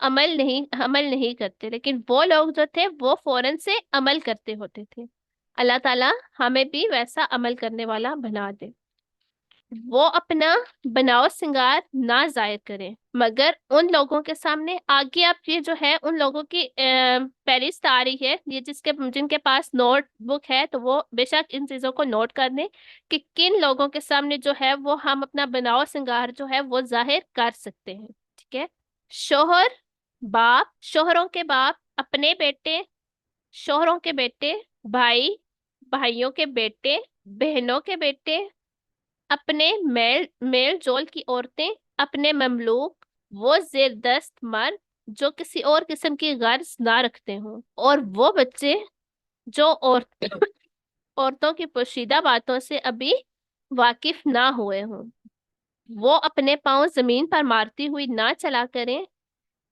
عمل نہیں کرتے، لیکن وہ لوگ جو تھے وہ فوراً سے عمل کرتے ہوتے تھے۔ اللہ تعالیٰ ہمیں بھی ویسا عمل کرنے والا بنا دے۔ وہ اپنا بناؤ سنگار نہ ظاہر کریں مگر ان لوگوں کے سامنے۔ آگے آپ یہ جو ہے ان لوگوں کی فہرست آ رہی ہے، یہ جن کے پاس نوٹ بک ہے تو وہ بے شک ان چیزوں کو نوٹ کر دیں کہ کن لوگوں کے سامنے جو ہے وہ ہم اپنا بناؤ سنگار جو ہے وہ ظاہر کر سکتے ہیں۔ ٹھیک ہے، شوہر، باپ، شوہروں کے باپ اپنے بیٹے، شوہروں کے بیٹے، بھائی، بھائیوں کے بیٹے، بہنوں کے بیٹے، اپنے میل جول کی عورتیں، اپنے مملوک، وہ زیر دست مرد جو کسی اور قسم کی غرض نہ رکھتے ہوں، اور وہ بچے جو عورتوں کی پوشیدہ باتوں سے ابھی واقف نہ ہوئے ہوں۔ وہ اپنے پاؤں زمین پر مارتی ہوئی نہ چلا کریں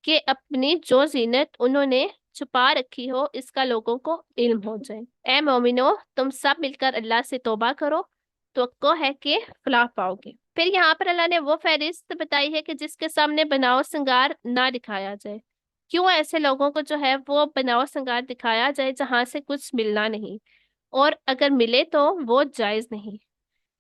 کہ اپنی جو زینت انہوں نے چھپا رکھی ہو اس کا لوگوں کو علم ہو جائے۔ اے مومنو، تم سب مل کر اللہ سے توبہ کرو، توقع ہے کہ فلاح پاؤ گے۔ پھر یہاں پر اللہ نے وہ فہرست بتائی ہے کہ جس کے سامنے بناؤ سنگار نہ دکھایا جائے۔ کیوں ایسے لوگوں کو جو ہے وہ بناؤ سنگار دکھایا جائے جہاں سے کچھ ملنا نہیں، اور اگر ملے تو وہ جائز نہیں۔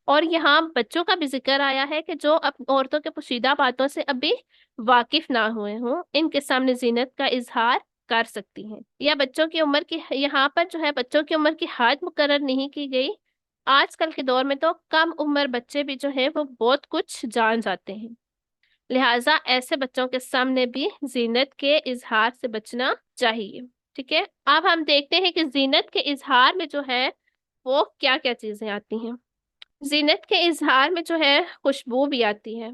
اور یہاں بچوں کا بھی ذکر آیا ہے کہ جو عورتوں کے پوشیدہ باتوں سے ابھی واقف نہ ہوئے ہوں، ان کے سامنے زینت کا اظہار کر سکتی ہیں۔ یا بچوں کی عمر کی، یہاں پر جو ہے بچوں کی عمر کی حد مقرر نہیں کی گئی۔ آج کل کے دور میں تو کم عمر بچے بھی جو ہے وہ بہت کچھ جان جاتے ہیں، لہٰذا ایسے بچوں کے سامنے بھی زینت کے اظہار سے بچنا چاہیے۔ ٹھیک ہے، اب ہم دیکھتے ہیں کہ زینت کے اظہار میں جو ہے وہ کیا کیا چیزیں آتی ہیں۔ زینت کے اظہار میں جو ہے خوشبو بھی آتی ہے۔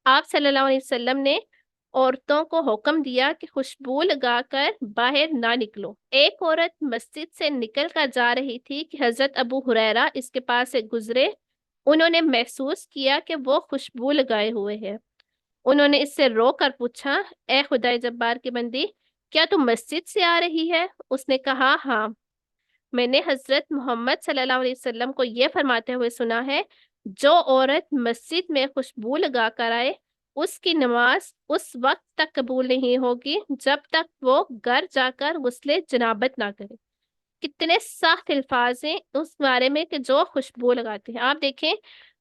آپ صلی اللہ علیہ وسلم نے عورتوں کو حکم دیا کہ خوشبو لگا کر باہر نہ نکلو۔ ایک عورت مسجد سے نکل کر جا رہی تھی کہ حضرت ابو ہریرہ اس کے پاس سے گزرے۔ انہوں نے محسوس کیا کہ وہ خوشبو لگائے ہوئے ہے۔ انہوں نے اس سے رو کر پوچھا، اے خدائے جبار کی بندی، کیا تم مسجد سے آ رہی ہے؟ اس نے کہا، ہاں، میں نے حضرت محمد صلی اللہ علیہ وسلم کو یہ فرماتے ہوئے سنا ہے، جو عورت مسجد میں خوشبو لگا کر آئے اس کی نماز اس وقت تک قبول نہیں ہوگی جب تک وہ گھر جا کر غسل جنابت نہ کرے۔ کتنے سخت الفاظ ہیں اس بارے میں کہ جو خوشبو لگاتے ہیں۔ آپ دیکھیں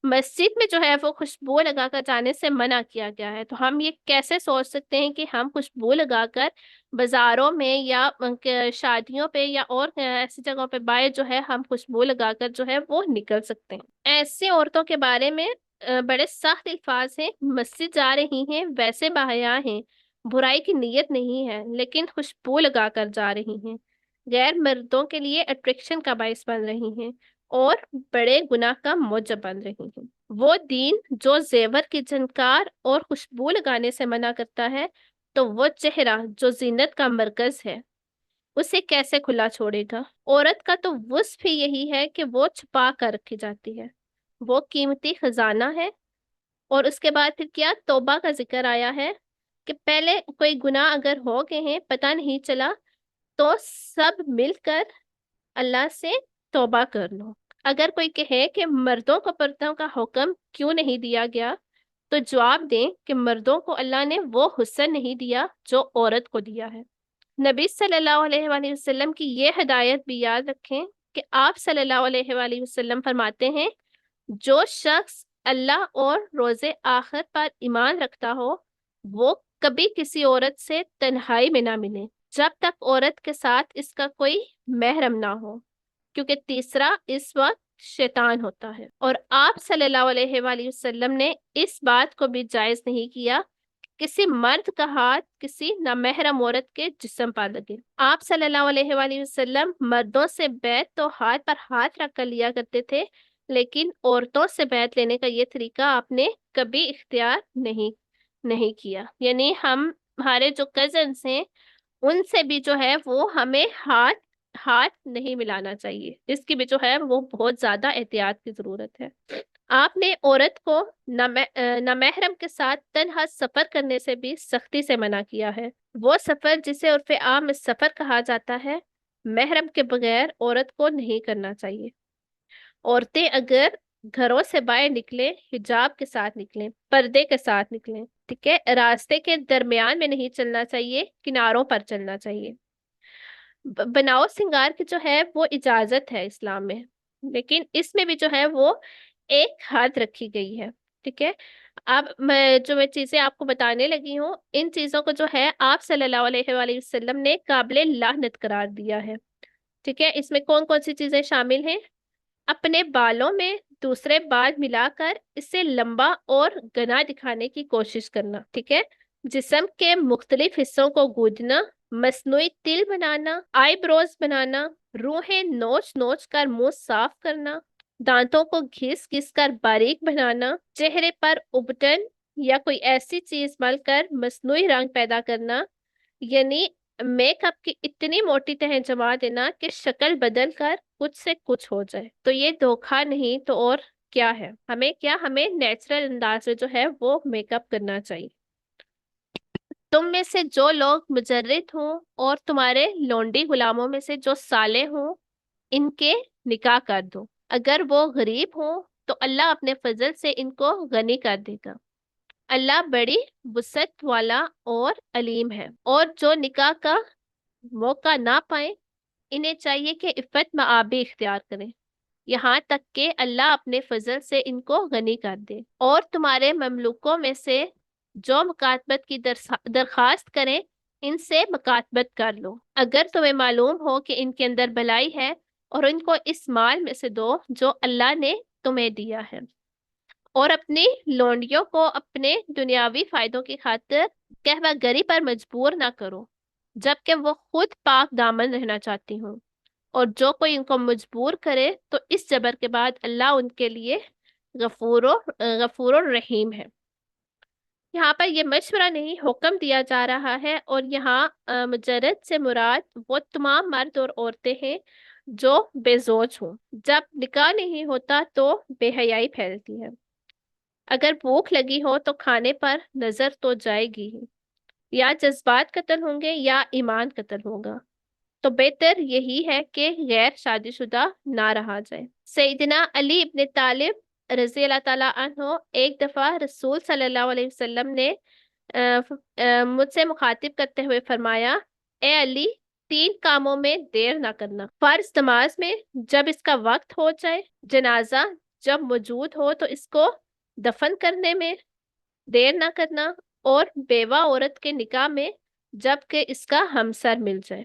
مسجد میں جو ہے وہ خوشبو لگا کر جانے سے منع کیا گیا ہے، تو ہم یہ کیسے سوچ سکتے ہیں کہ ہم خوشبو لگا کر بازاروں میں یا شادیوں پہ یا اور ایسی جگہوں پہ باہر جو ہے ہم خوشبو لگا کر جو ہے وہ نکل سکتے ہیں۔ ایسے عورتوں کے بارے میں بڑے سخت الفاظ ہیں، مسجد جا رہی ہیں، ویسے باحیا ہیں، برائی کی نیت نہیں ہے، لیکن خوشبو لگا کر جا رہی ہیں، غیر مردوں کے لیے اٹریکشن کا باعث بن رہی ہیں اور بڑے گناہ کا موجب بن رہی ہیں۔ وہ دین جو زیور کی جھنکار اور خوشبو لگانے سے منع کرتا ہے، تو وہ چہرہ جو زینت کا مرکز ہے اسے کیسے کھلا چھوڑے گا؟ عورت کا تو وصف ہی یہی ہے کہ وہ چھپا کر رکھی جاتی ہے، وہ قیمتی خزانہ ہے۔ اور اس کے بعد پھر کیا توبہ کا ذکر آیا ہے کہ پہلے کوئی گناہ اگر ہو گئے ہیں پتہ نہیں چلا تو سب مل کر اللہ سے توبہ کر لو۔ اگر کوئی کہے کہ مردوں کو پردوں کا حکم کیوں نہیں دیا گیا، تو جواب دیں کہ مردوں کو اللہ نے وہ حسن نہیں دیا جو عورت کو دیا ہے۔ نبی صلی اللہ علیہ وآلہ وسلم کی یہ ہدایت بھی یاد رکھیں کہ آپ صلی اللہ علیہ وآلہ وسلم فرماتے ہیں، جو شخص اللہ اور روز آخر پر ایمان رکھتا ہو وہ کبھی کسی عورت سے تنہائی میں نہ ملے جب تک عورت کے ساتھ اس کا کوئی محرم نہ ہو، کیونکہ تیسرا اس وقت شیطان ہوتا ہے۔ اور آپ صلی اللہ علیہ وآلہ وسلم نے اس بات کو بھی جائز نہیں کیا کہ کسی مرد کا ہاتھ کسی نامحرم عورت کے جسم پر لگے۔ آپ صلی اللہ علیہ وآلہ وسلم مردوں سے بیعت تو ہاتھ پر ہاتھ رکھ کر لیا کرتے تھے، لیکن عورتوں سے بیعت لینے کا یہ طریقہ آپ نے کبھی اختیار نہیں کیا۔ یعنی ہمارے جو کزنس ہیں ان سے بھی جو ہے وہ ہمیں ہاتھ نہیں ملانا چاہیے، اس کی بھی جو ہے وہ بہت زیادہ احتیاط کی ضرورت ہے۔ آپ نے عورت کو نامحرم کے ساتھ تنہا سفر کرنے سے بھی سختی سے منع کیا ہے۔ وہ سفر جسے عرف عام میں سفر کہا جاتا ہے، محرم کے بغیر عورت کو نہیں کرنا چاہیے۔ عورتیں اگر گھروں سے باہر نکلیں حجاب کے ساتھ نکلیں، پردے کے ساتھ نکلیں، ٹھیک ہے، راستے کے درمیان میں نہیں چلنا چاہیے، کناروں پر چلنا چاہیے۔ بناؤ سنگار کی جو ہے وہ اجازت ہے اسلام میں، لیکن اس میں بھی جو ہے وہ ایک حد رکھی گئی ہے۔ ٹھیک ہے، اب میں چیزیں آپ کو بتانے لگی ہوں، ان چیزوں کو جو ہے آپ صلی اللہ علیہ وآلہ وسلم نے قابل لعنت قرار دیا ہے۔ ٹھیک ہے، اس میں کون کون سی چیزیں شامل ہیں؟ اپنے بالوں میں دوسرے بال ملا کر اسے لمبا اور گنا دکھانے کی کوشش کرنا۔ ٹھیک ہے، جسم کے مختلف حصوں کو گودنا، مصنوعی تل بنانا، آئی بروز بنانا، روحیں نوچ نوچ کر منہ صاف کرنا، دانتوں کو گھس گھس کر باریک بنانا، چہرے پر ابٹن یا کوئی ایسی چیز مل کر مصنوعی رنگ پیدا کرنا، یعنی میک اپ کی اتنی موٹی تہ جما دینا کہ شکل بدل کر کچھ سے کچھ ہو جائے۔ تو یہ دھوکہ نہیں تو اور کیا ہے؟ ہمیں نیچرل انداز میں جو ہے وہ میک اپ کرنا چاہیے۔ تم میں سے جو لوگ مجرد ہوں اور تمہارے لونڈی غلاموں میں سے جو صالح ہوں، ان کے نکاح کر دو۔ اگر وہ غریب ہوں تو اللہ اپنے فضل سے ان کو غنی کر دے گا۔ اللہ بڑی وسعت والا اور علیم ہے۔ اور جو نکاح کا موقع نہ پائیں، انہیں چاہیے کہ عفت معابی اختیار کریں، یہاں تک کہ اللہ اپنے فضل سے ان کو غنی کر دے۔ اور تمہارے مملوکوں میں سے جو مکاتبت کی درخواست کریں، ان سے مکاتبت کر لو، اگر تمہیں معلوم ہو کہ ان کے اندر بھلائی ہے، اور ان کو اس مال میں سے دو جو اللہ نے تمہیں دیا ہے۔ اور اپنی لونڈیوں کو اپنے دنیاوی فائدوں کی خاطر قہوہ گری پر مجبور نہ کرو، جبکہ وہ خود پاک دامن رہنا چاہتی ہوں۔ اور جو کوئی ان کو مجبور کرے تو اس جبر کے بعد اللہ ان کے لیے غفور و رحیم ہے۔ یہاں پر یہ مشورہ نہیں، حکم دیا جا رہا ہے، اور یہاں مجرد سے مراد وہ تمام مرد اور عورتیں ہیں جو بے زوج ہوں۔ جب نکاح نہیں ہوتا تو بے حیائی پھیلتی ہے۔ اگر بھوک لگی ہو تو کھانے پر نظر تو جائے گی ہی، یا جذبات قتل ہوں گے یا ایمان قتل ہوگا، تو بہتر یہی ہے کہ غیر شادی شدہ نہ رہا جائے۔ سیدنا علی ابن طالب رضی اللہ تعالیٰ عنہ ایک دفعہ رسول صلی اللہ علیہ وسلم نے مجھ سے مخاطب کرتے ہوئے فرمایا، اے علی، 3 کاموں میں دیر نہ کرنا: فرض نماز میں جب اس کا وقت ہو جائے، جنازہ جب موجود ہو تو اس کو دفن کرنے میں دیر نہ کرنا، اور بیوہ عورت کے نکاح میں جب کہ اس کا ہمسر مل جائے۔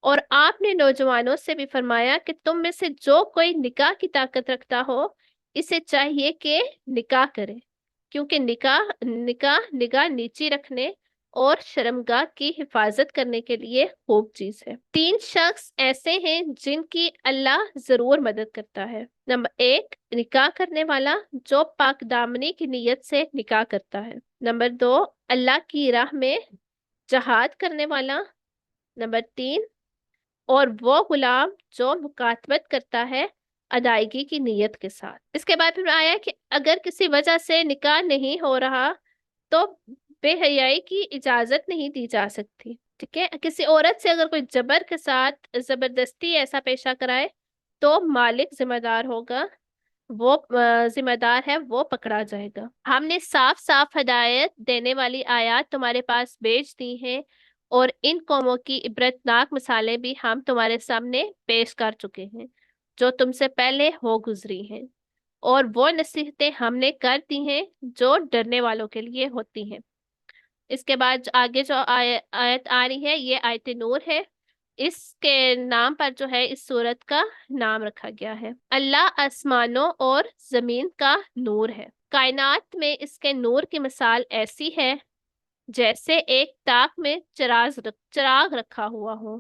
اور آپ نے نوجوانوں سے بھی فرمایا کہ تم میں سے جو کوئی نکاح کی طاقت رکھتا ہو، اسے چاہیے کہ نکاح کرے، کیونکہ نگاہ نیچی رکھنے اور شرمگاہ کی حفاظت کرنے کے لیے خوب چیز ہے۔ 3 شخص ایسے ہیں جن کی اللہ ضرور مدد کرتا ہے: نمبر 1، نکاح کرنے والا جو پاک دامنی کی نیت سے نکاح کرتا ہے۔ نمبر 2، اللہ کی راہ میں جہاد کرنے والا۔ نمبر 3، اور وہ غلام جو مکاتبت کرتا ہے ادائیگی کی نیت کے ساتھ۔ اس کے بعد پھر آیا کہ اگر کسی وجہ سے نکاح نہیں ہو رہا تو بے حیائی کی اجازت نہیں دی جا سکتی۔ ٹھیک ہے، کسی عورت سے اگر کوئی جبر کے ساتھ زبردستی ایسا پیشہ کرائے تو مالک ذمہ دار ہوگا، وہ ذمہ دار ہے، وہ پکڑا جائے گا۔ ہم نے صاف صاف ہدایت دینے والی آیات تمہارے پاس بھیج دی ہیں، اور ان قوموں کی عبرتناک مثالیں بھی ہم تمہارے سامنے پیش کر چکے ہیں جو تم سے پہلے ہو گزری ہیں، اور وہ نصیحتیں ہم نے کر دی ہیں جو ڈرنے والوں کے لیے ہوتی ہیں۔ اس کے بعد آگے جو آیت آ رہی ہے، یہ آیت نور ہے۔ اس کے نام پر جو ہے اس سورت کا نام رکھا گیا ہے۔ اللہ آسمانوں اور زمین کا نور ہے۔ کائنات میں اس کے نور کی مثال ایسی ہے جیسے ایک تاک میں چراغ رکھا ہوا ہو،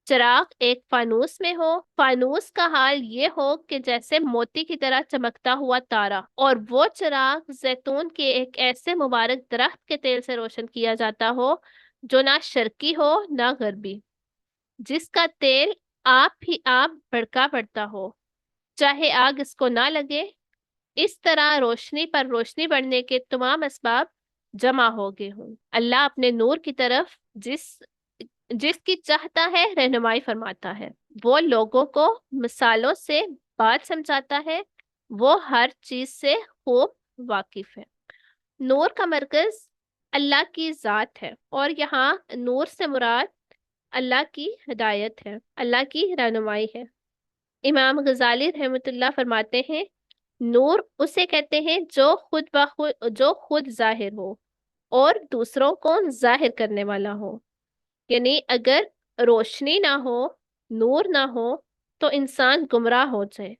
چراغ ایک فانوس میں ہو، فانوس کا حال یہ ہو کہ جیسے موتی کی طرح چمکتا ہوا تارا، اور وہ چراغ زیتون کے ایک ایسے مبارک درخت کے تیل سے روشن کیا جاتا ہو جو نہ شرقی ہو نہ غربی، جس کا تیل آپ ہی آپ بھڑکا پڑتا ہو، چاہے آگ اس کو نہ لگے۔ اس طرح روشنی پر روشنی بڑھنے کے تمام اسباب جمع ہو گئے ہوں۔ اللہ اپنے نور کی طرف جس کی چاہتا ہے رہنمائی فرماتا ہے، وہ لوگوں کو مثالوں سے بات سمجھاتا ہے، وہ ہر چیز سے خوب واقف ہے۔ نور کا مرکز اللہ کی ذات ہے، اور یہاں نور سے مراد اللہ کی ہدایت ہے، اللہ کی رہنمائی ہے۔ امام غزالی رحمۃ اللہ فرماتے ہیں، نور اسے کہتے ہیں جو خود ظاہر ہو اور دوسروں کو ظاہر کرنے والا ہو۔ یعنی اگر روشنی نہ ہو، نور نہ ہو، تو انسان گمراہ ہو جائے،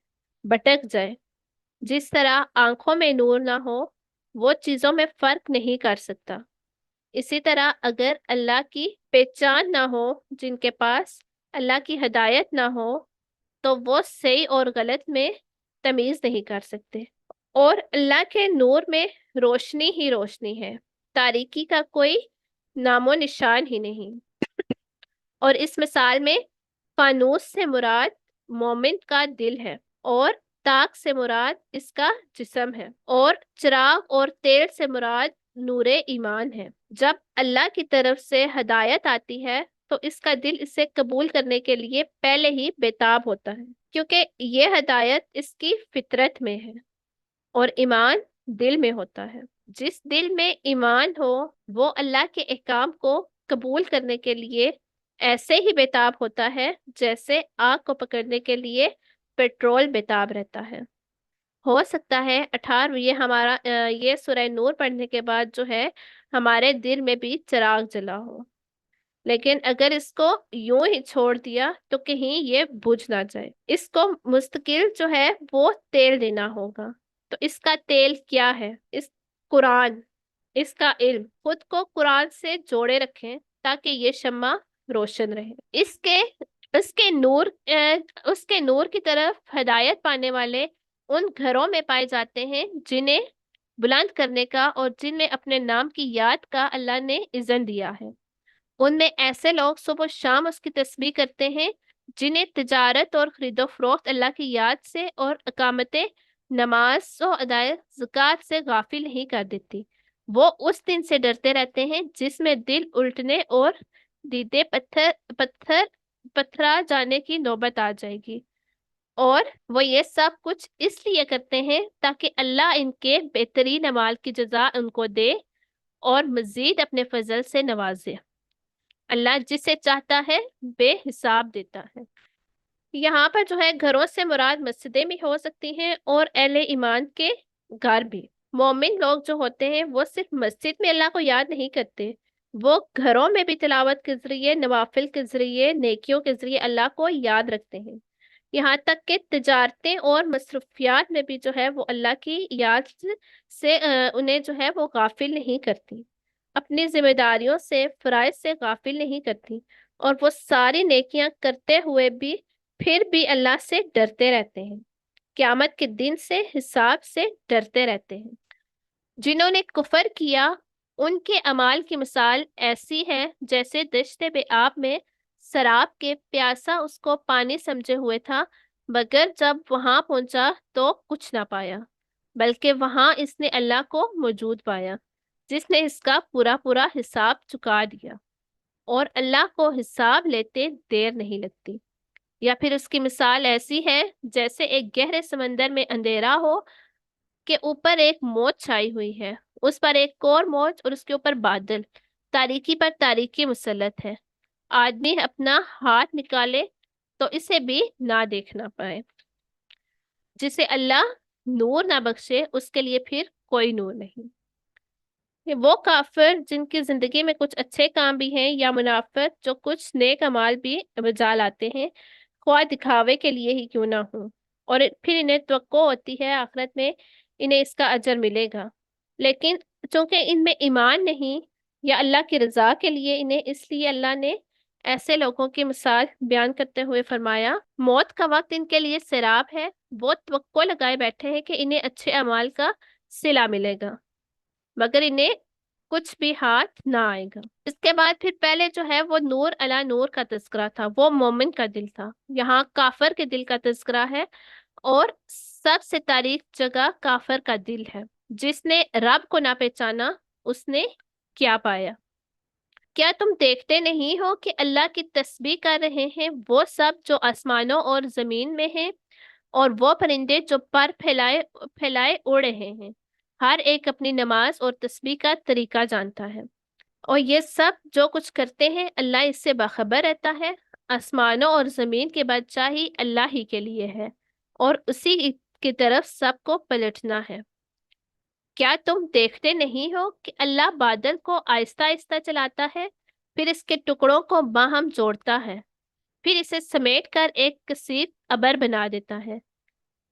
بھٹک جائے۔ جس طرح آنکھوں میں نور نہ ہو، وہ چیزوں میں فرق نہیں کر سکتا، اسی طرح اگر اللہ کی پہچان نہ ہو، جن کے پاس اللہ کی ہدایت نہ ہو، تو وہ صحیح اور غلط میں تمیز نہیں کر سکتے۔ اور اللہ کے نور میں روشنی ہی روشنی ہے، تاریکی کا کوئی نام و نشان ہی نہیں۔ اور اس مثال میں فانوس سے مراد مومن کا دل ہے، اور طاق سے مراد اس کا جسم ہے، اور چراغ اور تیل سے مراد نور ایمان ہے۔ جب اللہ کی طرف سے ہدایت آتی ہے تو اس کا دل اسے قبول کرنے کے لیے پہلے ہی بےتاب ہوتا ہے، کیونکہ یہ ہدایت اس کی فطرت میں ہے، اور ایمان دل میں ہوتا ہے۔ جس دل میں ایمان ہو وہ اللہ کے احکام کو قبول کرنے کے لیے ایسے ہی بےتاب ہوتا ہے جیسے آگ کو پکڑنے کے لیے پیٹرول بےتاب رہتا ہے۔ ہو سکتا ہے 18 یہ سورہ نور پڑھنے کے بعد جو ہے ہمارے دل میں بھی چراغ جلا ہو، لیکن اگر اس کو یوں ہی چھوڑ دیا تو کہیں یہ بجھ نہ جائے۔ اس کو مستقل جو ہے وہ تیل دینا ہوگا۔ تو اس کا تیل کیا ہے؟ قرآن، اس کا علم۔ خود کو قرآن سے جوڑے رکھیں تاکہ یہ شمع روشن رہے۔ اس کے نور کی طرف ہدایت پانے والے ان گھروں میں پائے جاتے ہیں جنہیں بلند کرنے کا اور جن میں اپنے نام کی یاد کا اللہ نے اذن دیا ہے۔ ان میں ایسے لوگ صبح و شام اس کی تسبیح کرتے ہیں جنہیں تجارت اور خرید و فروخت اللہ کی یاد سے اور اقامت نماز و ادائے زکوٰۃ سے غافل نہیں کر دیتی۔ وہ اس دن سے ڈرتے رہتے ہیں جس میں دل الٹنے اور دیدے پتھرا جانے کی نوبت آ جائے گی، اور وہ یہ سب کچھ اس لیے کرتے ہیں تاکہ اللہ ان کے بہترین اعمال کی جزا ان کو دے اور مزید اپنے فضل سے نوازے۔ اللہ جسے چاہتا ہے بے حساب دیتا ہے۔ یہاں پر جو ہے گھروں سے مراد مسجدیں بھی ہو سکتی ہیں اور اہل ایمان کے گھر بھی۔ مومن لوگ جو ہوتے ہیں وہ صرف مسجد میں اللہ کو یاد نہیں کرتے، وہ گھروں میں بھی تلاوت کے ذریعے، نوافل کے ذریعے، نیکیوں کے ذریعے اللہ کو یاد رکھتے ہیں۔ یہاں تک کہ تجارتیں اور مصروفیات میں بھی جو ہے وہ اللہ کی یاد سے انہیں جو ہے وہ غافل نہیں کرتی، اپنی ذمہ داریوں سے، فرائض سے غافل نہیں کرتی، اور وہ ساری نیکیاں کرتے ہوئے بھی پھر بھی اللہ سے ڈرتے رہتے ہیں، قیامت کے دن سے، حساب سے ڈرتے رہتے ہیں۔ جنہوں نے کفر کیا ان کے اعمال کی مثال ایسی ہے جیسے دشت بے آب میں سراب کے پیاسا اس کو پانی سمجھے ہوئے تھا، مگر جب وہاں پہنچا تو کچھ نہ پایا، بلکہ وہاں اس نے اللہ کو موجود پایا جس نے اس کا پورا پورا حساب چکا دیا، اور اللہ کو حساب لیتے دیر نہیں لگتی۔ یا پھر اس کی مثال ایسی ہے جیسے ایک گہرے سمندر میں اندھیرا ہو کہ اوپر ایک موج چھائی ہوئی ہے، اس پر ایک اور موج، اور اس کے اوپر بادل، تاریکی پر تاریکی مسلط ہے۔ آدمی اپنا ہاتھ نکالے تو اسے بھی نہ دیکھنا پائے۔ جسے اللہ نور نہ بخشے اس کے لیے پھر کوئی نور نہیں۔ وہ کافر جن کی زندگی میں کچھ اچھے کام بھی ہیں، یا منافق جو کچھ نیک اعمال بھی بجا لاتے ہیں، خواہ دکھاوے کے لیے ہی کیوں نہ ہوں، اور پھر انہیں توقع ہوتی ہے آخرت میں انہیں اس کا اجر ملے گا، لیکن چونکہ ان میں ایمان نہیں یا اللہ کی رضا کے لیے انہیں، اس لیے اللہ نے ایسے لوگوں کی مثال بیان کرتے ہوئے فرمایا، موت کا وقت ان کے لیے سراب ہے، وہ توقع لگائے بیٹھے ہیں کہ انہیں اچھے اعمال کا صلہ ملے گا، مگر انہیں کچھ بھی ہاتھ نہ آئے گا۔ اس کے بعد پھر پہلے جو ہے وہ نور علی نور کا تذکرہ تھا، وہ مومن کا دل تھا، یہاں کافر کے دل کا تذکرہ ہے، اور سب سے تاریک جگہ کافر کا دل ہے۔ جس نے رب کو نہ پہچانا اس نے کیا پایا؟ کیا تم دیکھتے نہیں ہو کہ اللہ کی تسبیح کر رہے ہیں وہ سب جو آسمانوں اور زمین میں ہیں، اور وہ پرندے جو پر پھیلائے اڑ رہے ہیں؟ ہر ایک اپنی نماز اور تسبیح کا طریقہ جانتا ہے، اور یہ سب جو کچھ کرتے ہیں اللہ اس سے باخبر رہتا ہے۔ آسمانوں اور زمین کی بادشاہی اللہ ہی کے لیے ہے، اور اسی کی طرف سب کو پلٹنا ہے۔ کیا تم دیکھتے نہیں ہو کہ اللہ بادل کو آہستہ آہستہ چلاتا ہے، پھر اس کے ٹکڑوں کو باہم جوڑتا ہے، پھر اسے سمیٹ کر ایک کثیر ابر بنا دیتا ہے۔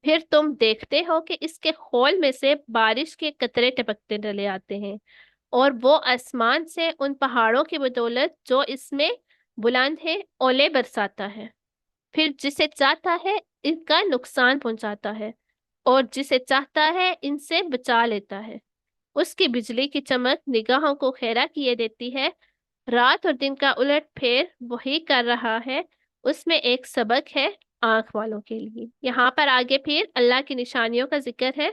پھر تم دیکھتے ہو کہ اس کے خول میں سے بارش کے قطرے ٹپکتے چلے آتے ہیں، اور وہ آسمان سے ان پہاڑوں کی بدولت جو اس میں بلند ہیں اولے برساتا ہے، پھر جسے چاہتا ہے ان کا نقصان پہنچاتا ہے، اور جسے چاہتا ہے ان سے بچا لیتا ہے۔ اس کی بجلی کی چمک نگاہوں کو خیرہ کیے دیتی ہے، رات اور دن کا الٹ پھیر وہی کر رہا ہے۔ اس میں ایک سبق ہے آنکھ والوں کے لیے۔ یہاں پر آگے پھر اللہ کی نشانیوں کا ذکر ہے۔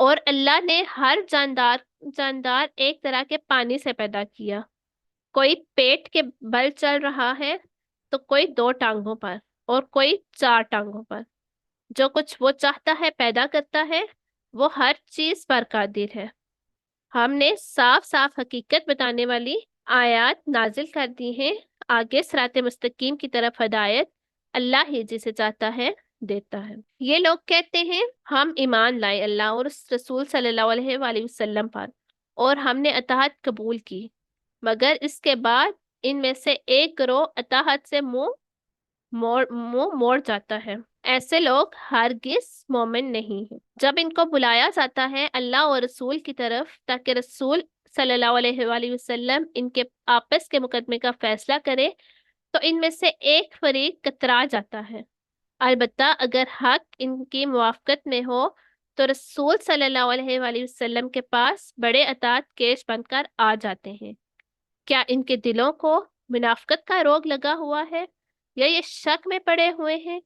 اور اللہ نے ہر جاندار ایک طرح کے پانی سے پیدا کیا، کوئی پیٹ کے بل چل رہا ہے تو کوئی 2 ٹانگوں پر اور کوئی 4 ٹانگوں پر۔ جو کچھ وہ چاہتا ہے پیدا کرتا ہے، وہ ہر چیز پر قادر ہے۔ ہم نے صاف صاف حقیقت بتانے والی آیات نازل کر دی ہیں، آگے صراط مستقیم کی طرف ہدایت اللہ ہی جسے چاہتا ہے دیتا ہے۔ یہ لوگ کہتے ہیں ہم ایمان لائے اللہ اور اس رسول صلی اللہ علیہ وآلہ وسلم پر، اور ہم نے اطاعت قبول کی، مگر اس کے بعد ان میں سے ایک گروہ اطاعت سے منہ موڑ جاتا ہے۔ ایسے لوگ ہرگز مومن نہیں ہیں۔ جب ان کو بلایا جاتا ہے اللہ اور رسول کی طرف تاکہ رسول صلی اللہ علیہ وآلہ وسلم ان کے آپس کے مقدمے کا فیصلہ کرے، تو ان میں سے ایک فریق کترا جاتا ہے۔ البتہ اگر حق ان کی موافقت میں ہو تو رسول صلی اللہ علیہ وآلہ وسلم کے پاس بڑے اطاعت کیش بن کر آ جاتے ہیں۔ کیا ان کے دلوں کو منافقت کا روگ لگا ہوا ہے، یا یہ شک میں پڑے ہوئے ہیں،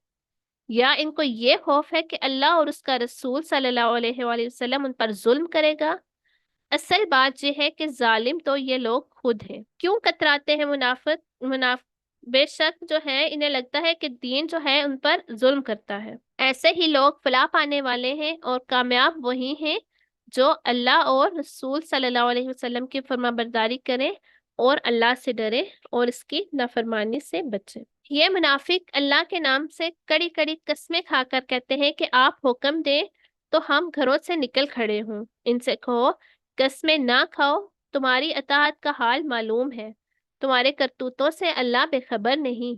یا ان کو یہ خوف ہے کہ اللہ اور اس کا رسول صلی اللہ علیہ وآلہ وسلم ان پر ظلم کرے گا؟ اصل بات یہ ہے کہ ظالم تو یہ لوگ خود ہیں۔ کیوں کتراتے ہیں منافق؟ بے شک جو ہے انہیں لگتا ہے کہ دین جو ہے ان پر ظلم کرتا ہے۔ ایسے ہی لوگ فلاح پانے والے ہیں، اور کامیاب وہی ہیں جو اللہ اور رسول صلی اللہ علیہ وسلم کی فرما برداری کریں اور اللہ سے ڈریں اور اس کی نافرمانی سے بچیں۔ یہ منافق اللہ کے نام سے کڑی کڑی قسمیں کھا کر کہتے ہیں کہ آپ حکم دیں تو ہم گھروں سے نکل کھڑے ہوں۔ ان سے کہو قسمیں نہ کھاؤ، تمہاری اطاعت کا حال معلوم ہے، تمہارے کرتوتوں سے اللہ بے خبر نہیں۔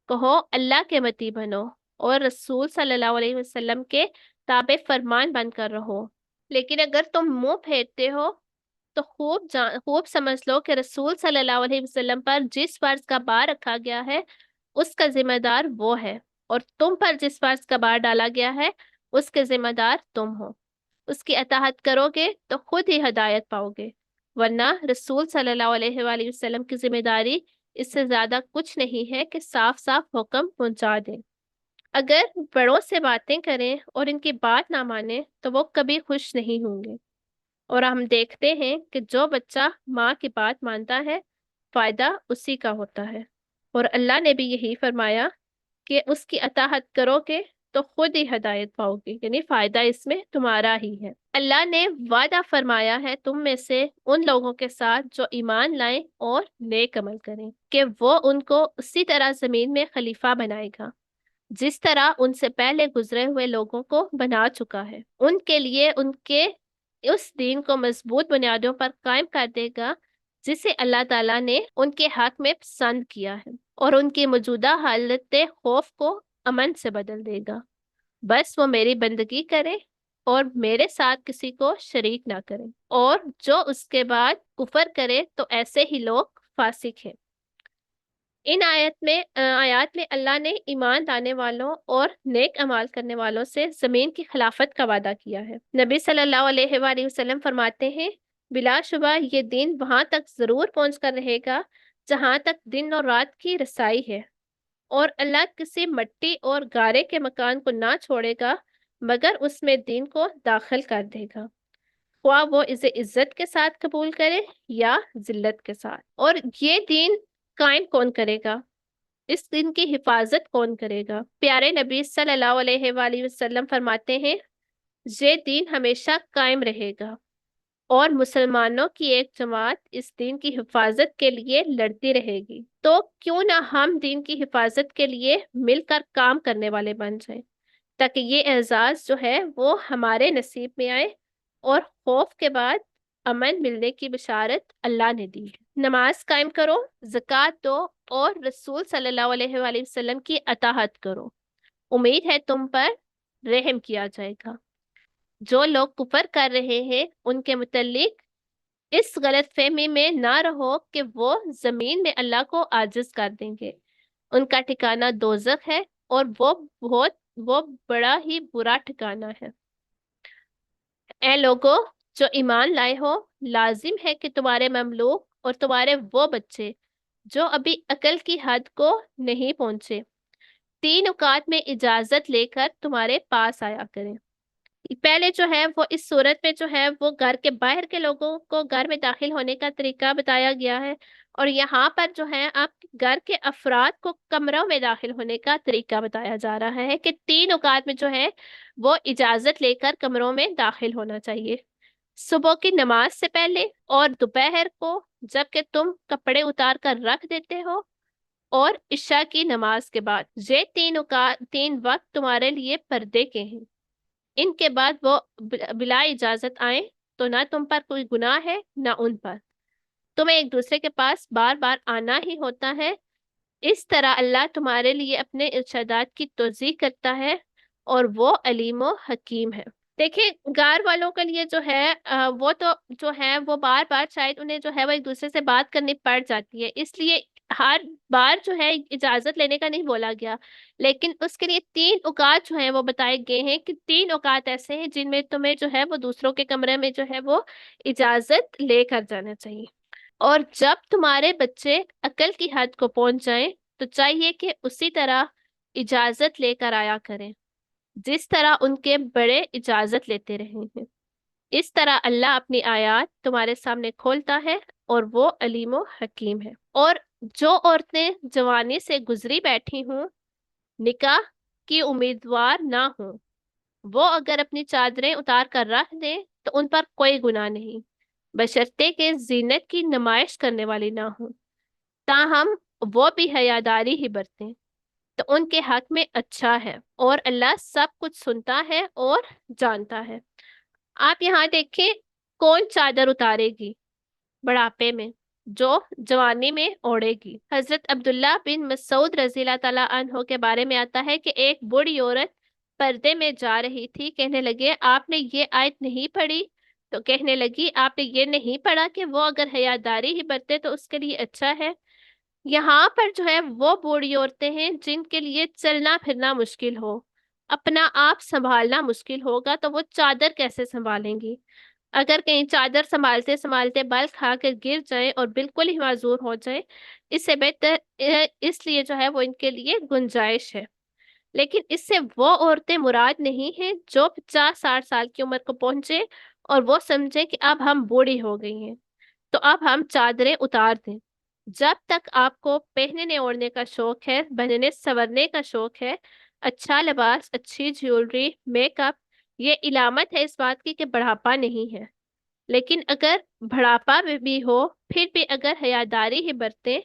کہو اللہ کے متی بنو اور رسول صلی اللہ علیہ وسلم کے تابع فرمان بن کر رہو۔ لیکن اگر تم منہ پھیرتے ہو تو خوب سمجھ لو کہ رسول صلی اللہ علیہ وسلم پر جس فرض کا بار رکھا گیا ہے اس کا ذمہ دار وہ ہے، اور تم پر جس فرض کا بار ڈالا گیا ہے اس کے ذمہ دار تم ہو۔ اس کی اطاعت کرو گے تو خود ہی ہدایت پاؤ گے، ورنہ رسول صلی اللہ علیہ وآلہ وسلم کی ذمہ داری اس سے زیادہ کچھ نہیں ہے کہ صاف صاف حکم پہنچا دیں۔ اگر بڑوں سے باتیں کریں اور ان کی بات نہ مانیں تو وہ کبھی خوش نہیں ہوں گے، اور ہم دیکھتے ہیں کہ جو بچہ ماں کی بات مانتا ہے فائدہ اسی کا ہوتا ہے، اور اللہ نے بھی یہی فرمایا کہ اس کی اطاعت کرو گے تو خود ہی ہدایت پاؤ گے، یعنی فائدہ اس میں تمہارا ہی ہے۔ اللہ نے وعدہ فرمایا ہے تم میں سے ان لوگوں کے ساتھ جو ایمان لائیں اور نیک عمل کریں کہ وہ ان کو اسی طرح زمین میں خلیفہ بنائے گا جس طرح ان سے پہلے گزرے ہوئے لوگوں کو بنا چکا ہے۔ ان کے لیے ان کے اس دین کو مضبوط بنیادوں پر قائم کر دے گا جسے اللہ تعالیٰ نے ان کے حق میں پسند کیا ہے، اور ان کی موجودہ حالت خوف کو امن سے بدل دے گا۔ بس وہ میری بندگی کرے اور میرے ساتھ کسی کو شریک نہ کرے، اور جو اس کے بعد کفر کرے تو ایسے ہی لوگ فاسق ہیں۔ ان آیات میں اللہ نے ایمان لانے والوں اور نیک اعمال کرنے والوں سے زمین کی خلافت کا وعدہ کیا ہے۔ نبی صلی اللہ علیہ وآلہ وسلم فرماتے ہیں بلا شبہ یہ دین وہاں تک ضرور پہنچ کر رہے گا جہاں تک دن اور رات کی رسائی ہے، اور اللہ کسی مٹی اور گارے کے مکان کو نہ چھوڑے گا مگر اس میں دین کو داخل کر دے گا، خواہ وہ اسے عزت کے ساتھ قبول کرے یا ذلت کے ساتھ۔ اور یہ دین قائم کون کرے گا؟ اس دن کی حفاظت کون کرے گا؟ پیارے نبی صلی اللہ علیہ وآلہ وسلم فرماتے ہیں یہ دین ہمیشہ قائم رہے گا اور مسلمانوں کی ایک جماعت اس دین کی حفاظت کے لیے لڑتی رہے گی۔ تو کیوں نہ ہم دین کی حفاظت کے لیے مل کر کام کرنے والے بن جائیں، تاکہ یہ اعزاز جو ہے وہ ہمارے نصیب میں آئے، اور خوف کے بعد امن ملنے کی بشارت اللہ نے دی ہے۔ نماز قائم کرو، زکوٰۃ دو، اور رسول صلی اللہ علیہ وآلہ وسلم کی اطاعت کرو، امید ہے تم پر رحم کیا جائے گا۔ جو لوگ کفر کر رہے ہیں ان کے متعلق اس غلط فہمی میں نہ رہو کہ وہ زمین میں اللہ کو عاجز کر دیں گے۔ ان کا ٹھکانہ دوزخ ہے، اور وہ بڑا ہی برا ٹھکانہ ہے۔ اے لوگو جو ایمان لائے ہو، لازم ہے کہ تمہارے مملوک اور تمہارے وہ بچے جو ابھی عقل کی حد کو نہیں پہنچے، 3 اوقات میں اجازت لے کر تمہارے پاس آیا کریں۔ پہلے جو ہے وہ اس صورت میں جو ہے وہ گھر کے باہر کے لوگوں کو گھر میں داخل ہونے کا طریقہ بتایا گیا ہے، اور یہاں پر جو ہے آپ گھر کے افراد کو کمروں میں داخل ہونے کا طریقہ بتایا جا رہا ہے کہ 3 اوقات میں جو ہے وہ اجازت لے کر کمروں میں داخل ہونا چاہیے، صبح کی نماز سے پہلے اور دوپہر کو جب کہ تم کپڑے اتار کر رکھ دیتے ہو، اور عشاء کی نماز کے بعد۔ یہ 3 وقت تمہارے لیے پردے کے ہیں، ان کے بعد وہ بلا اجازت آئیں تو نہ تم پر کوئی گناہ ہے نہ ان پر، تمہیں ایک دوسرے کے پاس بار بار آنا ہی ہوتا ہے۔ اس طرح اللہ تمہارے لیے اپنے ارشادات کی توضیح کرتا ہے، اور وہ علیم و حکیم ہے۔ دیکھیں گھر والوں کے لیے جو ہے وہ تو جو ہے وہ بار بار شاید انہیں جو ہے وہ ایک دوسرے سے بات کرنی پڑ جاتی ہے، اس لیے ہر بار جو ہے اجازت لینے کا نہیں بولا گیا، لیکن اس کے لیے 3 اوقات جو ہیں وہ بتائے گئے ہیں کہ 3 اوقات ایسے ہیں جن میں تمہیں جو ہے وہ دوسروں کے کمرے میں جو ہے وہ اجازت لے کر جانا چاہیے۔ اور جب تمہارے بچے عقل کی حد کو پہنچ جائیں تو چاہیے کہ اسی طرح اجازت لے کر آیا کریں جس طرح ان کے بڑے اجازت لیتے رہے ہیں۔ اس طرح اللہ اپنی آیات تمہارے سامنے کھولتا ہے، اور وہ علیم و حکیم ہے۔ اور جو عورتیں جوانی سے گزری بیٹھی ہوں، نکاح کی امیدوار نہ ہوں، وہ اگر اپنی چادریں اتار کر رکھ دیں تو ان پر کوئی گناہ نہیں، بشرطے کہ زینت کی نمائش کرنے والی نہ ہوں، تاہم وہ بھی حیاداری ہی برتیں تو ان کے حق میں اچھا ہے، اور اللہ سب کچھ سنتا ہے اور جانتا ہے۔ آپ یہاں دیکھیں کون چادر اتارے گی بڑھاپے میں؟ جو جوانی میں اوڑھے گی۔ حضرت عبداللہ بن مسعود رضی اللہ تعالیٰ عنہ کے بارے میں آتا ہے کہ ایک بوڑھی عورت پردے میں جا رہی تھی، کہنے لگے آپ نے یہ آیت نہیں پڑھی؟ تو کہنے لگی آپ نے یہ نہیں پڑھا کہ وہ اگر حیاداری ہی برتے تو اس کے لیے اچھا ہے؟ یہاں پر جو ہے وہ بوڑھی عورتیں ہیں جن کے لیے چلنا پھرنا مشکل ہو، اپنا آپ سنبھالنا مشکل ہوگا، تو وہ چادر کیسے سنبھالیں گی؟ اگر کہیں چادر سنبھالتے سنبھالتے بل کھا کر گر جائیں اور بالکل ہی معذور ہو جائیں، اس سے بہتر اس لیے جو ہے وہ ان کے لیے گنجائش ہے۔ لیکن اس سے وہ عورتیں مراد نہیں ہیں جو 50-60 سال کی عمر کو پہنچے اور وہ سمجھیں کہ اب ہم بوڑھی ہو گئی ہیں تو اب ہم چادریں اتار دیں۔ جب تک آپ کو پہننے اوڑھنے کا شوق ہے، بننے سنورنے کا شوق ہے، اچھا لباس، اچھی جیولری، میک اپ، یہ علامت ہے اس بات کی کہ بڑھاپا نہیں ہے۔ لیکن اگر بڑھاپا میں بھی ہو پھر بھی اگر حیاداری ہی برتیں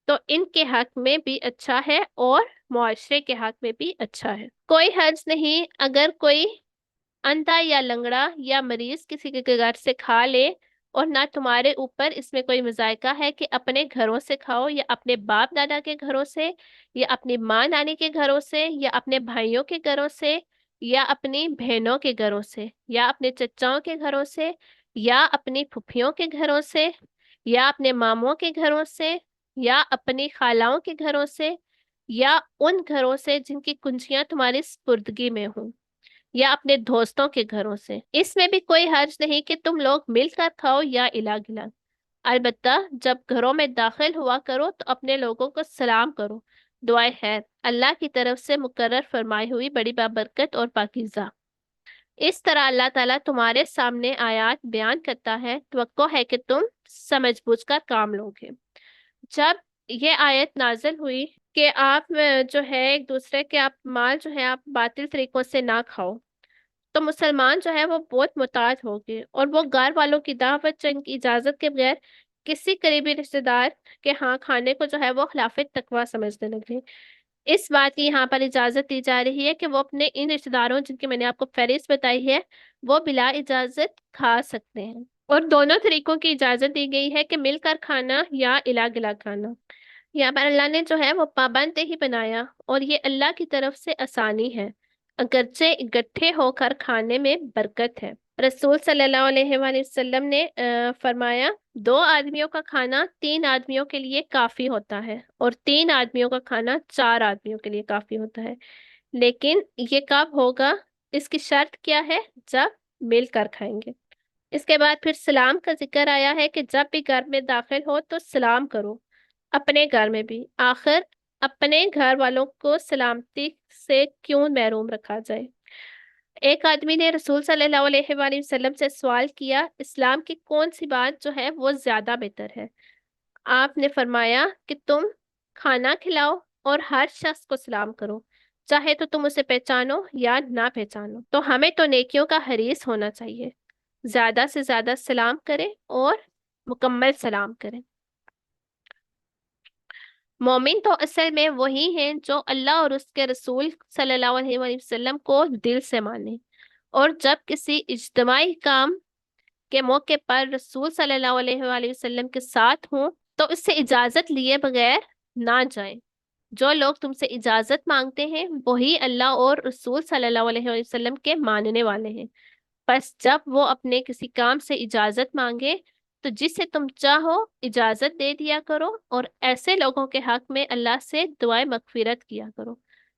تو ان کے حق میں بھی اچھا ہے اور معاشرے کے حق میں بھی اچھا ہے۔ کوئی حرج نہیں اگر کوئی اندھا یا لنگڑا یا مریض کسی کے گھر سے کھا لے، اور نہ تمہارے اوپر اس میں کوئی مذائقہ ہے کہ اپنے گھروں سے کھاؤ، یا اپنے باپ دادا کے گھروں سے، یا اپنی ماں نانی کے گھروں سے، یا اپنے بھائیوں کے گھروں سے، یا اپنی بہنوں کے گھروں سے، یا اپنے چچاؤں کے گھروں سے، یا اپنی پھپھیوں کے گھروں سے، یا اپنے ماموں کے گھروں سے، یا اپنی خالاؤں کے گھروں سے، یا ان گھروں سے جن کی کنجیاں تمہاری سپردگی میں ہوں، یا اپنے دوستوں کے گھروں سے۔ اس میں بھی کوئی حرج نہیں کہ تم لوگ مل کر کھاؤ یا الگ الگ، البتہ جب گھروں میں داخل ہوا کرو تو اپنے لوگوں کو سلام کرو، دعائے خیر اللہ کی طرف سے مقرر فرمائی ہوئی بڑی بابرکت اور پاکیزہ۔ اس طرح اللہ تعالیٰ تمہارے سامنے آیات بیان کرتا ہے، توقع ہے کہ تم سمجھ بوجھ کر کام لوگے۔ جب یہ آیت نازل ہوئی کہ آپ جو ہے ایک دوسرے کے آپ مال جو ہے آپ باطل طریقوں سے نہ کھاؤ، تو مسلمان جو ہے وہ بہت محتاط ہو گئے، اور وہ گھر والوں کی دعوت ان کی اجازت کے بغیر کسی قریبی رشتے دار کے ہاں کھانے کو جو ہے وہ خلاف تقوی سمجھنے لگے۔ اس بات کی یہاں پر اجازت دی جا رہی ہے کہ وہ اپنے ان رشتے داروں جن کی میں نے آپ کو فہرست بتائی ہے وہ بلا اجازت کھا سکتے ہیں، اور دونوں طریقوں کی اجازت دی گئی ہے کہ مل کر کھانا یا الگ الگ کھانا۔ یہاں پر اللہ نے جو ہے وہ پابند ہی بنایا، اور یہ اللہ کی طرف سے آسانی ہے، اگرچہ اکٹھے ہو کر کھانے میں برکت ہے۔ رسول صلی اللہ علیہ وآلہ وسلم نے فرمایا، 2 آدمیوں کا کھانا 3 آدمیوں کے لیے کافی ہوتا ہے، اور 3 آدمیوں کا کھانا 4 آدمیوں کے لیے کافی ہوتا ہے، لیکن یہ کب ہوگا؟ اس کی شرط کیا ہے؟ جب مل کر کھائیں گے۔ اس کے بعد پھر سلام کا ذکر آیا ہے کہ جب بھی گھر میں داخل ہو تو سلام کرو، اپنے گھر میں بھی۔ آخر اپنے گھر والوں کو سلامتی سے کیوں محروم رکھا جائے؟ ایک آدمی نے رسول صلی اللہ علیہ وآلہ وسلم سے سوال کیا، اسلام کی کون سی بات جو ہے وہ زیادہ بہتر ہے؟ آپ نے فرمایا کہ تم کھانا کھلاؤ اور ہر شخص کو سلام کرو، چاہے تو تم اسے پہچانو یا نہ پہچانو۔ تو ہمیں تو نیکیوں کا حریص ہونا چاہیے، زیادہ سے زیادہ سلام کریں اور مکمل سلام کریں۔ مومن تو اصل میں وہی ہیں جو اللہ اور اس کے رسول صلی اللہ علیہ وآلہ وسلم کو دل سے مانے، اور جب کسی اجتماعی کام کے موقع پر رسول صلی اللہ علیہ وآلہ وسلم کے ساتھ ہوں تو اس سے اجازت لیے بغیر نہ جائیں۔ جو لوگ تم سے اجازت مانگتے ہیں وہی اللہ اور رسول صلی اللہ علیہ وآلہ وسلم کے ماننے والے ہیں، بس جب وہ اپنے کسی کام سے اجازت مانگے تو جسے تم چاہو اجازت دے دیا کرو، اور ایسے لوگوں کے حق میں اللہ سے دعائیں مغفرت کیا کرو،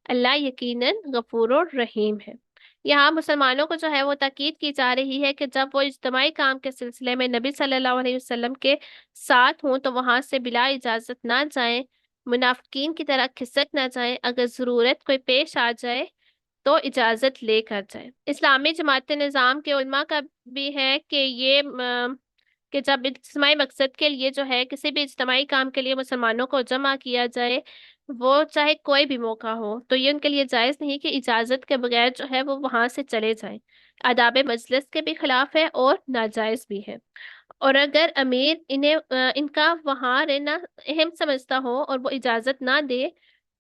اللہ یقیناً غفور الرحیم ہے۔ یہاں مسلمانوں کو جو ہے وہ تاکید کی جا رہی ہے کہ جب وہ اجتماعی کام کے سلسلے میں نبی صلی اللہ علیہ وسلم کے ساتھ ہوں تو وہاں سے بلا اجازت نہ جائیں، منافقین کی طرح کھسک نہ جائیں، اگر ضرورت کوئی پیش آ جائے تو اجازت لے کر جائیں۔ اسلامی جماعت نظام کے علماء کا بھی ہے کہ کہ جب اجتماعی مقصد کے لیے جو ہے کسی بھی اجتماعی کام کے لیے مسلمانوں کو جمع کیا جائے، وہ چاہے کوئی بھی موقع ہو، تو یہ ان کے لیے جائز نہیں کہ اجازت کے بغیر جو ہے وہ وہاں سے چلے جائیں، آداب مجلس کے بھی خلاف ہے اور ناجائز بھی ہے۔ اور اگر امیر ان کا وہاں رہنا اہم سمجھتا ہو اور وہ اجازت نہ دے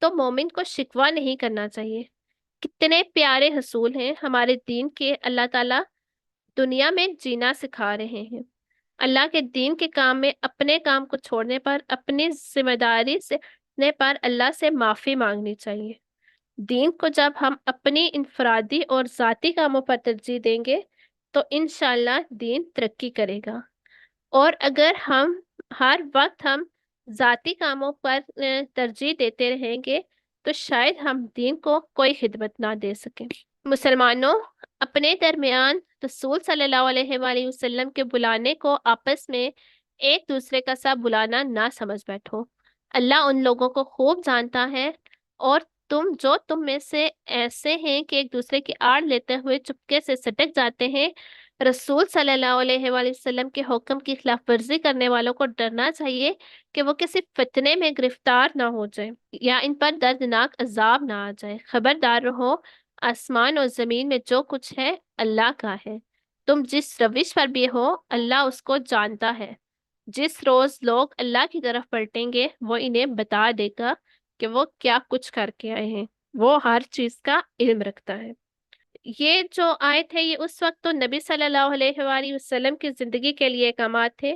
تو مومن کو شکوہ نہیں کرنا چاہیے۔ کتنے پیارے حصول ہیں ہمارے دین کے، اللہ تعالیٰ دنیا میں جینا سکھا رہے ہیں۔ اللہ کے دین کے کام میں اپنے کام کو چھوڑنے پر، اپنی ذمہ داری سے پر اللہ سے معافی مانگنی چاہیے۔ دین کو جب ہم اپنی انفرادی اور ذاتی کاموں پر ترجیح دیں گے تو انشاءاللہ دین ترقی کرے گا، اور اگر ہم ذاتی کاموں پر ترجیح دیتے رہیں گے تو شاید ہم دین کو کوئی خدمت نہ دے سکیں۔ مسلمانوں، اپنے درمیان رسول صلی اللہ علیہ وآلہ وسلم کے بلانے کو آپس میں ایک دوسرے کا سا بلانا نہ سمجھ بیٹھو۔ اللہ ان لوگوں کو خوب جانتا ہے، اور تم میں سے ایسے ہیں کہ ایک دوسرے کی آڑ لیتے ہوئے چپکے سے سٹک جاتے ہیں، رسول صلی اللہ علیہ وآلہ وسلم کے حکم کی خلاف ورزی کرنے والوں کو ڈرنا چاہیے کہ وہ کسی فتنے میں گرفتار نہ ہو جائے یا ان پر دردناک عذاب نہ آ جائے۔ خبردار رہو، آسمان اور زمین میں جو کچھ ہے اللہ کا ہے، تم جس روش پر بھی ہو اللہ اس کو جانتا ہے۔ جس روز لوگ اللہ کی طرف پلٹیں گے وہ انہیں بتا دے گا کہ وہ کیا کچھ کر کے آئے ہیں، وہ ہر چیز کا علم رکھتا ہے۔ یہ جو آیت ہے یہ اس وقت تو نبی صلی اللہ علیہ وآلہ وسلم کی زندگی کے لیے احکامات تھے،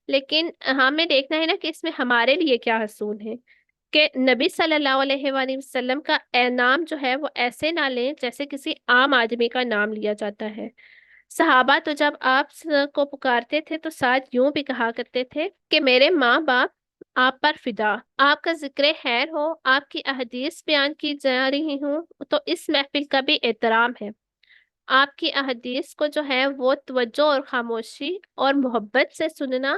لیکن ہمیں دیکھنا ہے نا کہ اس میں ہمارے لیے کیا حصول ہے، کہ نبی صلی اللہ علیہ وآلہ وسلم کا نام جو ہے وہ ایسے نہ لیں جیسے کسی عام آدمی کا نام لیا جاتا ہے۔ صحابہ تو جب آپ کو پکارتے تھے تو ساتھ یوں بھی کہا کرتے تھے کہ میرے ماں باپ آپ پر فدا، آپ کا ذکر خیر ہو، آپ کی احادیث بیان کی جا رہی ہوں تو اس محفل کا بھی احترام ہے۔ آپ کی احادیث کو جو ہے وہ توجہ اور خاموشی اور محبت سے سننا،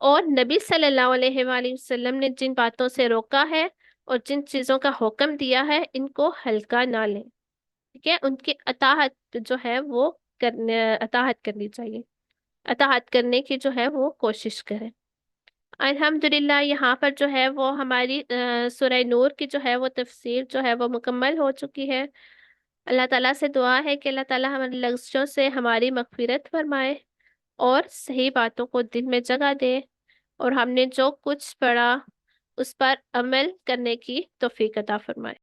اور نبی صلی اللہ علیہ وآلہ وسلم نے جن باتوں سے روکا ہے اور جن چیزوں کا حکم دیا ہے ان کو ہلکا نہ لیں، ٹھیک ہے؟ ان کی اطاعت جو ہے وہ اطاعت کرنی چاہیے، اطاعت کرنے کی جو ہے وہ کوشش کریں۔ الحمدللہ یہاں پر جو ہے وہ ہماری سورہ نور کی جو ہے وہ تفسیر جو ہے وہ مکمل ہو چکی ہے۔ اللہ تعالیٰ سے دعا ہے کہ اللہ تعالیٰ ہماری لغزشوں سے ہماری مغفرت فرمائے اور صحیح باتوں کو دل میں جگہ دے، اور ہم نے جو کچھ پڑھا اس پر عمل کرنے کی توفیق عطا فرمائے۔